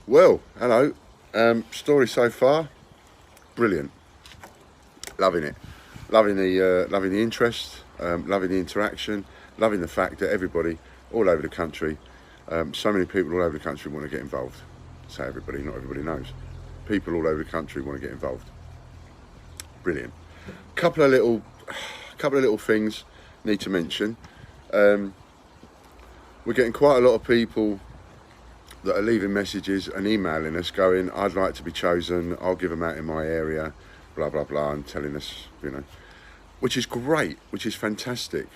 Well, hello. Story so far, brilliant. Loving it. Loving the interest. Loving the interaction. Loving the fact that everybody all over the country, so many people all over the country want to get involved. Say everybody, not everybody knows. People all over the country want to get involved. Brilliant. Couple of little things need to mention. We're getting quite a lot of people that are leaving messages and emailing us going, I'd like to be chosen, I'll give them out in my area, blah, blah, blah, and telling us, which is great, which is fantastic,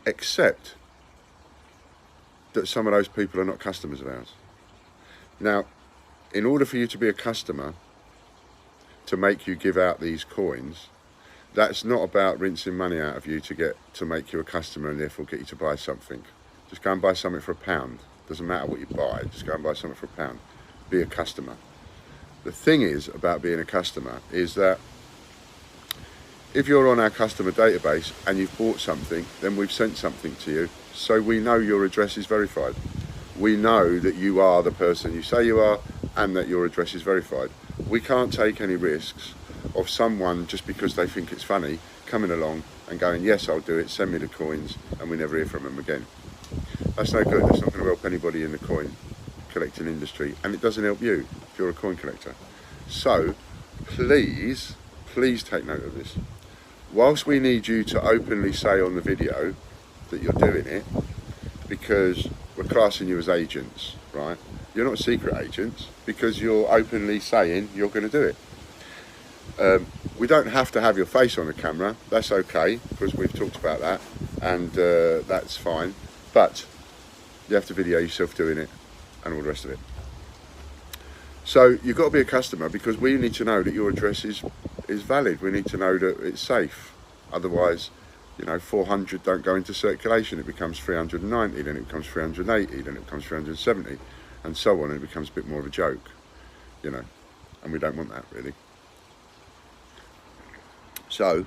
except that some of those people are not customers of ours. Now, in order for you to be a customer, to make you give out these coins, that's not about rinsing money out of you to make you a customer and therefore get you to buy something. Just go and buy something for £1. Doesn't matter what you buy, just go and buy something for £1. Be a customer. The thing is about being a customer is that if you're on our customer database and you've bought something, then we've sent something to you, so we know your address is verified. We know that you are the person you say you are and that your address is verified. We can't take any risks of someone, just because they think it's funny, coming along and going, yes, I'll do it, send me the coins, and we never hear from them again. That's no good. That's not going to help anybody in the coin collecting industry, and it doesn't help you if you're a coin collector. So please take note of this. Whilst we need you to openly say on the video that you're doing it, because we're classing you as agents, right? You're not secret agents because you're openly saying you're going to do it. We don't have to have your face on the camera. That's okay, because we've talked about that, and that's fine. But you have to video yourself doing it and all the rest of it. So you've got to be a customer, because we need to know that your address is valid. We need to know that it's safe. Otherwise, 400 don't go into circulation. It becomes 390, then it becomes 380, then it becomes 370, and so on. And it becomes a bit more of a joke, and we don't want that, really. So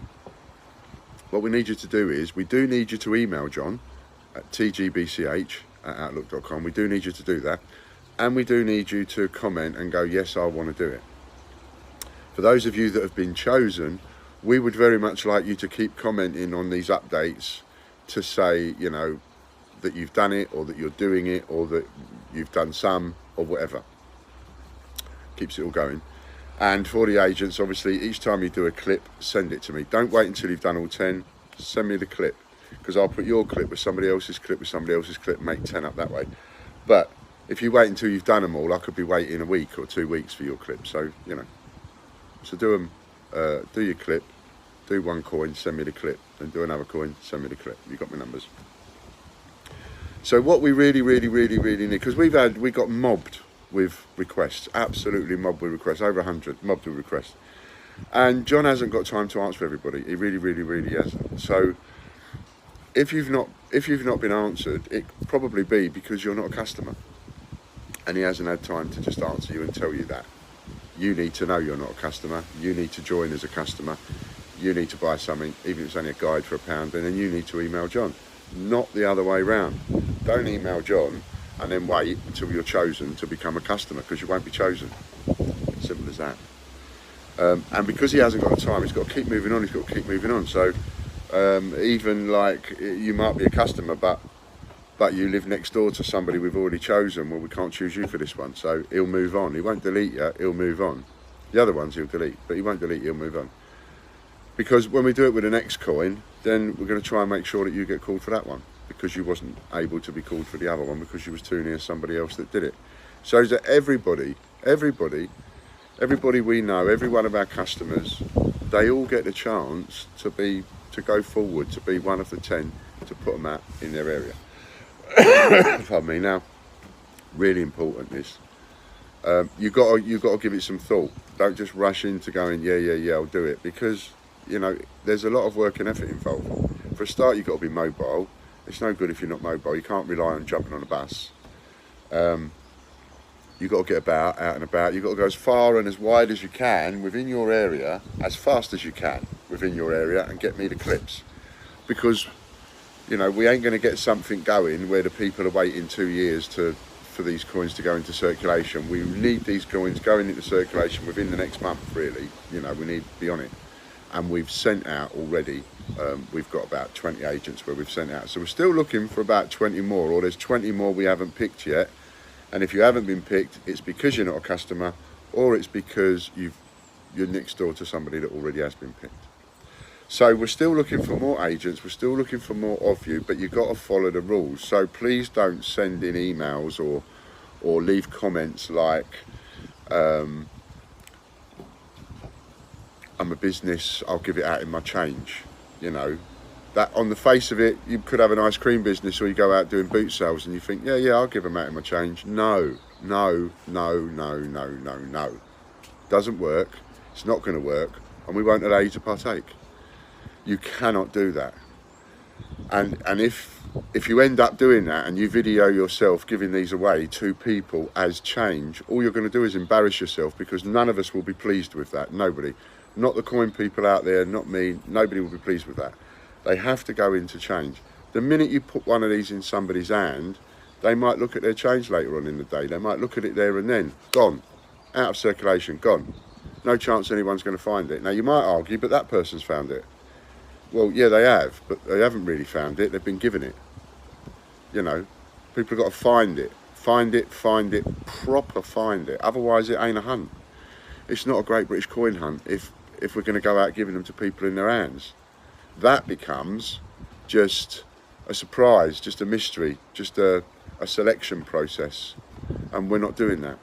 what we need you to do is, we do need you to email John at tgbch@outlook.com. We do need you to do that, and we do need you to comment and go, yes, I want to do it. For those of you that have been chosen, we would very much like you to keep commenting on these updates to say, that you've done it, or that you're doing it, or that you've done some, or whatever. Keeps it all going. And for the agents, obviously, each time you do a clip, send it to me. Don't wait until you've done all 10. Send me the clip, because I'll put your clip with somebody else's clip with somebody else's clip, make 10 up that way. But if you wait until you've done them all, I could be waiting a week or 2 weeks for your clip. So, so do them, do your clip, do one coin, send me the clip, then do another coin, send me the clip. You've got my numbers. So what we really need, because we got mobbed with requests, absolutely mobbed with requests, over 100 mobbed with requests, and John hasn't got time to answer everybody. He really hasn't. So if you've not been answered, it could probably be because you're not a customer, and he hasn't had time to just answer you and tell you that. You need to know you're not a customer. You need to join as a customer. You need to buy something, even if it's only a guide for £1, and then you need to email John, not the other way round. Don't email John and then wait until you're chosen to become a customer, because you won't be chosen. Simple as that. And because he hasn't got the time, he's got to keep moving on. So even like, you might be a customer, but you live next door to somebody we've already chosen. Well, we can't choose you for this one, so he'll move on. He won't delete you, he'll move on. The other ones he'll delete, but he won't delete you, he'll move on. Because when we do it with the next coin, then we're going to try and make sure that you get called for that one, because you wasn't able to be called for the other one because you was too near somebody else that did it. So that everybody we know, every one of our customers, they all get the chance to go forward, to be one of the 10 to put them out in their area. Pardon me. Now, really important this. You got to give it some thought. Don't just rush into going, yeah, I'll do it, because there's a lot of work and effort involved. For a start, you've got to be mobile. It's no good if you're not mobile. You can't rely on jumping on a bus. You've got to get out and about. You've got to go as far and as wide as you can within your area, as fast as you can within your area, and get me the clips. Because, we ain't going to get something going where the people are waiting 2 years to for these coins to go into circulation. We need these coins going into circulation within the next month, really. You know, we need to be on it. And we've sent out already, we've got about 20 agents where we've sent out. So we're still looking for about 20 more, or there's 20 more we haven't picked yet. And if you haven't been picked, it's because you're not a customer, or it's because you're next door to somebody that already has been picked. So we're still looking for more agents, we're still looking for more of you, but you've got to follow the rules. So please don't send in emails or leave comments like, I'm a business, I'll give it out in my change. You know, that on the face of it, you could have an ice cream business, or you go out doing boot sales and you think, yeah, I'll give them out in my change. No, no, no, no, no, no, no. Doesn't work, it's not going to work, and we won't allow you to partake. You cannot do that. And if you end up doing that and you video yourself giving these away to people as change, all you're going to do is embarrass yourself, because none of us will be pleased with that. Nobody. Not the coin people out there, not me, nobody will be pleased with that. They have to go into change. The minute you put one of these in somebody's hand, they might look at their change later on in the day. They might look at it there and then. Gone. Out of circulation, gone. No chance anyone's going to find it. Now you might argue, but that person's found it. Well, yeah, they have, but they haven't really found it. They've been given it. You know, people have got to find it. Find it, proper find it. Otherwise, it ain't a hunt. It's not a Great British Coin Hunt if we're going to go out giving them to people in their hands. That becomes just a surprise, just a mystery, just a selection process. And we're not doing that.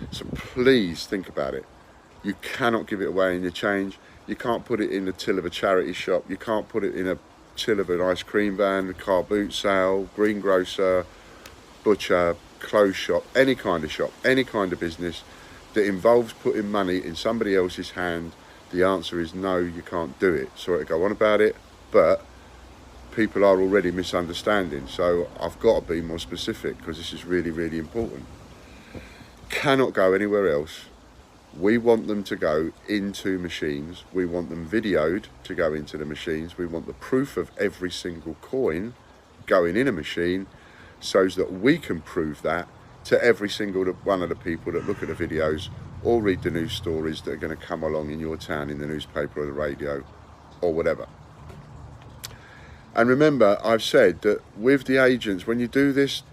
So please think about it. You cannot give it away in your change. You can't put it in the till of a charity shop. You can't put it in a till of an ice cream van, a car boot sale, greengrocer, butcher, clothes shop, any kind of business that involves putting money in somebody else's hand. The answer is no, you can't do it. Sorry to go on about it, but people are already misunderstanding. So I've got to be more specific, because this is really, really important. Cannot go anywhere else. We want them to go into machines. We want them videoed to go into the machines. We want the proof of every single coin going in a machine, so that we can prove that to every single one of the people that look at the videos or read the news stories that are going to come along in your town in the newspaper or the radio or whatever. And remember, I've said that with the agents, when you do this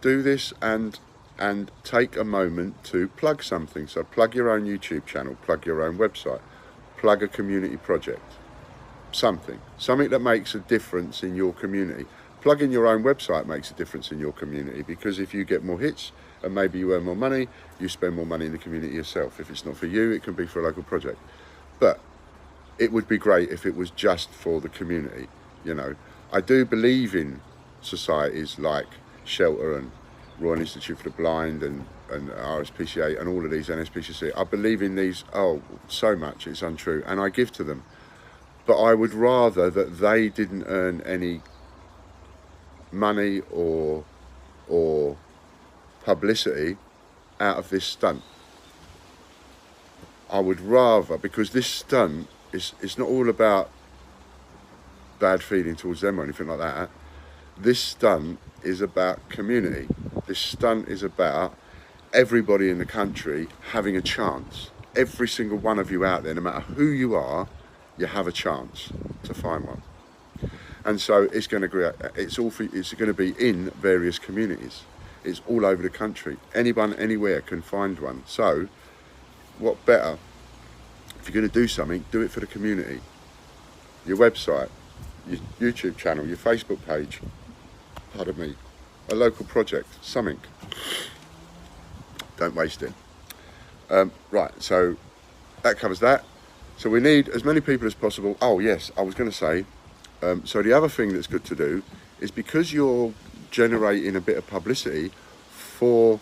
and take a moment to plug something. So plug your own YouTube channel, plug your own website, plug a community project, something that makes a difference in your community. Plugging your own website makes a difference in your community, because if you get more hits and maybe you earn more money, you spend more money in the community yourself. If it's not for you, it can be for a local project. But it would be great if it was just for the community. You know, I do believe in societies like Shelter and Royal Institute for the Blind and RSPCA and all of these, NSPCC. I believe in these, so much, it's untrue, and I give to them. But I would rather that they didn't earn any money or publicity out of this stunt. I would rather, because this stunt it's not all about bad feeling towards them or anything like that. This stunt is about community. This stunt is about everybody in the country having a chance. Every single one of you out there, no matter who you are, you have a chance to find one. And so it's going to be in various communities. It's all over the country. Anyone, anywhere can find one. So what better, if you're going to do something, do it for the community. Your website, your YouTube channel, your Facebook page, pardon me, a local project, something. Don't waste it. Right, so that covers that. So we need as many people as possible. Oh yes, I was going to say, so the other thing that's good to do is, because you're generating a bit of publicity for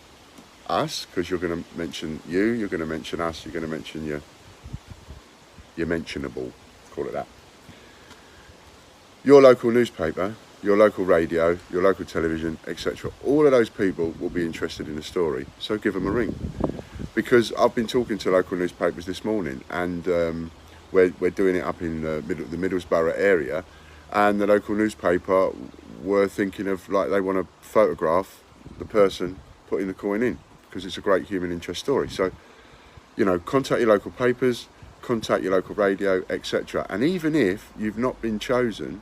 us, because you're going to mention you're going to mention us, you're going to mention your mentionable, call it that. Your local newspaper, your local radio, your local television, etc. All of those people will be interested in the story, so give them a ring. Because I've been talking to local newspapers this morning, and we're doing it up in the Middlesbrough area, and the local newspaper were thinking of, like, they want to photograph the person putting the coin in, because it's a great human interest story. So, you know, contact your local papers, contact your local radio, etc. And even if you've not been chosen,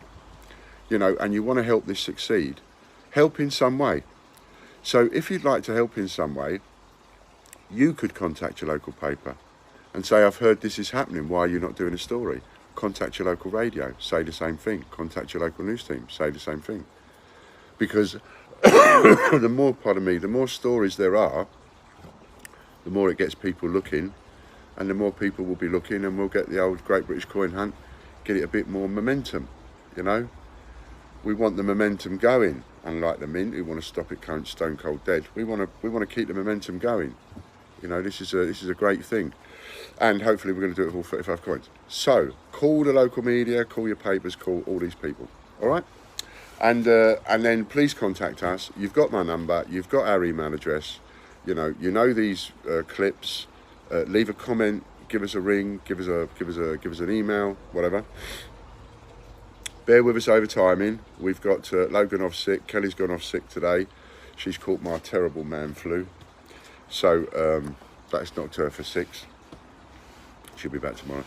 you know, and you want to help this succeed, help in some way. So if you'd like to help in some way, you could contact your local paper and say, I've heard this is happening, why are you not doing a story? Contact your local radio, say the same thing. Contact your local news team, say the same thing. Because the more stories there are, the more it gets people looking, and the more people will be looking, and we'll get the old Great British Coin Hunt, get it a bit more momentum, you know? We want the momentum going, unlike the Mint, who want to stop it going stone cold dead. We want to keep the momentum going. You know, this is a great thing. And hopefully we're going to do it with all 35 coins. So, call the local media, call your papers, call all these people, all right? And then please contact us. You've got my number, you've got our email address, you know these clips. Leave a comment, give us a ring, give us an email, whatever. Bear with us over timing. We've got Logan off sick, Kelly's gone off sick today. She's caught my terrible man flu. So that's knocked her for 6. She'll be back tomorrow.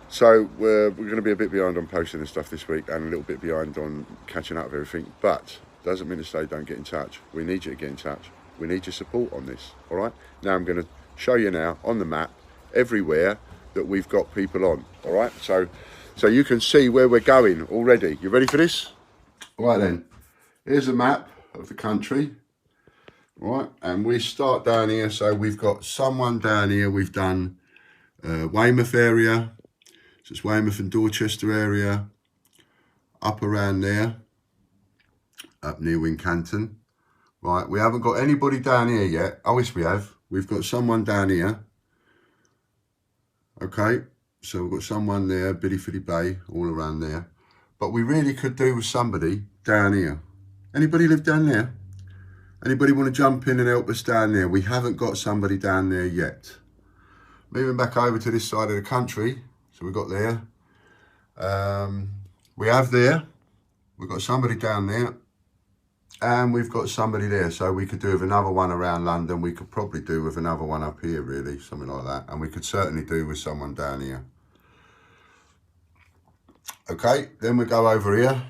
So we're going to be a bit behind on posting and stuff this week, and a little bit behind on catching up with everything. But doesn't mean to say don't get in touch. We need you to get in touch. We need your support on this, all right? Now I'm going to show you now on the map everywhere that we've got people on, all right? So you can see where we're going already. You ready for this? All right then, here's a map of the country, all right? And we start down here. So we've got someone down here. We've done Weymouth area. So it's Weymouth and Dorchester area. Up around there, up near Wincanton. Right, we haven't got anybody down here yet. I wish we have. We've got someone down here. Okay, so we've got someone there, Biddyfiddy Bay, all around there. But we really could do with somebody down here. Anybody live down there? Anybody want to jump in and help us down there? We haven't got somebody down there yet. Moving back over to this side of the country. So we've got there. We have there. We've got somebody down there. And we've got somebody there. So we could do with another one around London. We could probably do with another one up here, really. Something like that. And we could certainly do with someone down here. Okay, then we go over here.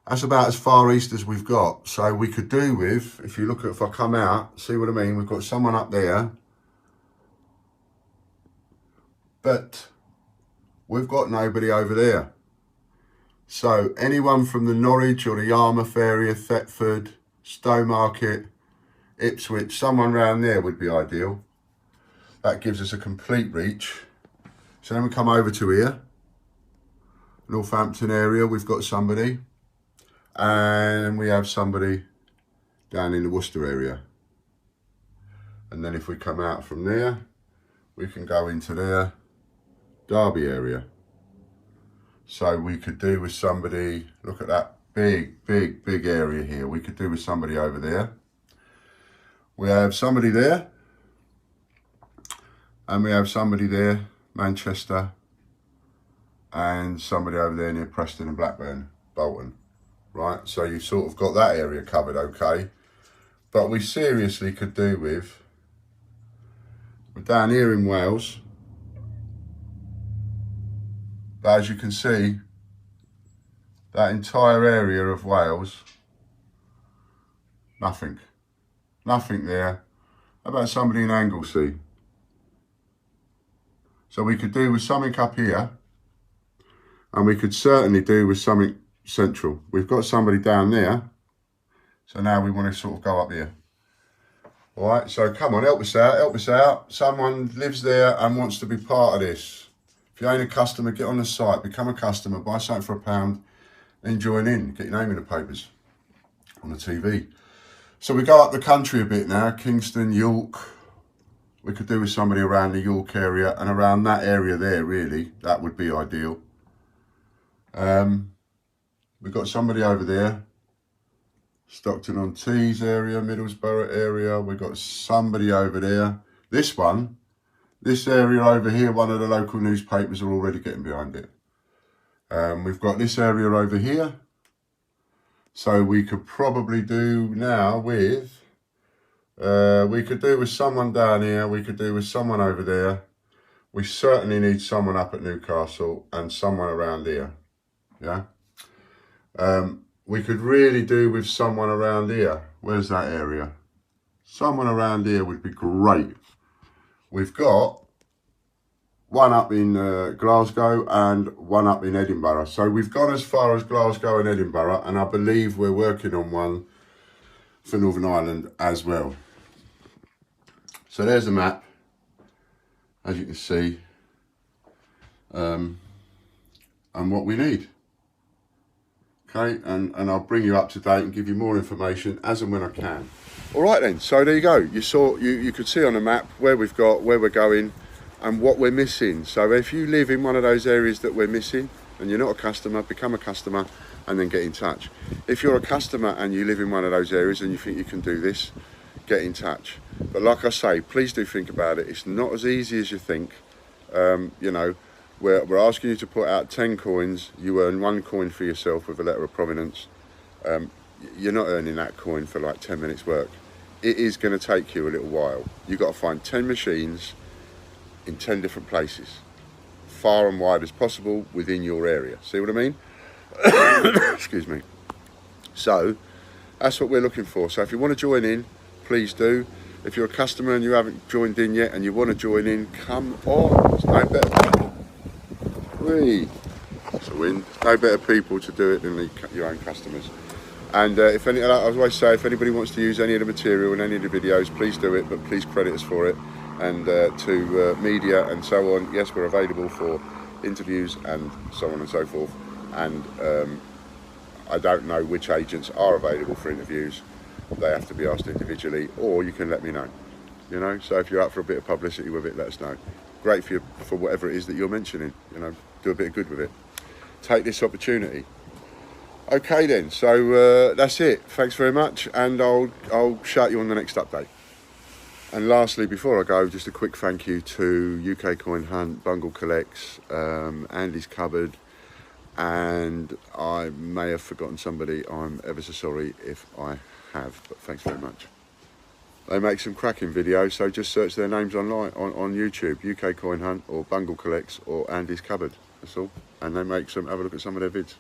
That's about as far east as we've got. So we could do with, if you look at, if I come out, see what I mean? We've got someone up there. But we've got nobody over there. So anyone from the Norwich or the Yarmouth area, Thetford, Stowmarket, Ipswich, someone around there would be ideal. That gives us a complete reach. So then we come over to here. Northampton area, we've got somebody. And we have somebody down in the Worcester area. And then if we come out from there, we can go into there, Derby area. So we could do with somebody, look at that big area here. We could do with somebody over there. We have somebody there. And we have somebody there, Manchester. And somebody over there near Preston and Blackburn, Bolton. Right, so you've sort of got that area covered okay. But we seriously could do with, we're down here in Wales. But as you can see, that entire area of Wales, nothing. Nothing there. How about somebody in Anglesey? So we could do with something up here, and we could certainly do with something central. We've got somebody down there, so now we want to sort of go up here. All right, so come on, help us out, help us out. Someone lives there and wants to be part of this. If you ain't a customer, get on the site, become a customer, buy something for £1, then join in, get your name in the papers, on the TV. So we go up the country a bit now, Kingston, York. We could do with somebody around the York area and around that area there, really. That would be ideal. We've got somebody over there, Stockton-on-Tees area, Middlesbrough area. We've got somebody over there. This one, this area over here, one of the local newspapers are already getting behind it. We've got this area over here. So we could probably do now with We could do with someone down here, we could do with someone over there. We certainly need someone up at Newcastle and someone around here, yeah? We could really do with someone around here. Where's that area? Someone around here would be great. We've got one up in Glasgow and one up in Edinburgh. So we've gone as far as Glasgow and Edinburgh, and I believe we're working on one for Northern Ireland as well. So there's the map, as you can see, and what we need. Okay, and I'll bring you up to date and give you more information as and when I can. All right then, so there you go. You could see on the map where we've got, where we're going, and what we're missing. So if you live in one of those areas that we're missing and you're not a customer, become a customer and then get in touch. If you're a customer and you live in one of those areas and you think you can do this, get in touch. But like I say, please do think about it. It's not as easy as you think. You know, we're asking you to put out 10 coins. You earn 1 coin for yourself with a letter of provenance. You're not earning that coin for like 10 minutes work. It is going to take you a little while. You've got to find 10 machines in 10 different places, far and wide as possible within your area. See what I mean? Excuse me. So that's what we're looking for. So if you want to join in, please do. If you're a customer and you haven't joined in yet and you want to join in, come on. There's no better. That's a win. No better people to do it than your own customers. And if any, I always say, if anybody wants to use any of the material in any of the videos, please do it, but please credit us for it. And to media and so on, yes, we're available for interviews and so on and so forth. And I don't know which agents are available for interviews. They have to be asked individually, or you can let me know. You know, so if you're up for a bit of publicity with it, let us know. Great for you, for whatever it is that you're mentioning. You know, do a bit of good with it. Take this opportunity. Okay then, so that's it. Thanks very much, and I'll shout you on the next update. And lastly, before I go, just a quick thank you to UK Coin Hunt, Bungle Collects, Andy's Cupboard, and I may have forgotten somebody. I'm ever so sorry if I have, but thanks very much. They make some cracking videos, so just search their names online on YouTube, UK Coin Hunt or Bungle Collects or Andy's Cupboard, that's all. And they make some, have a look at some of their vids.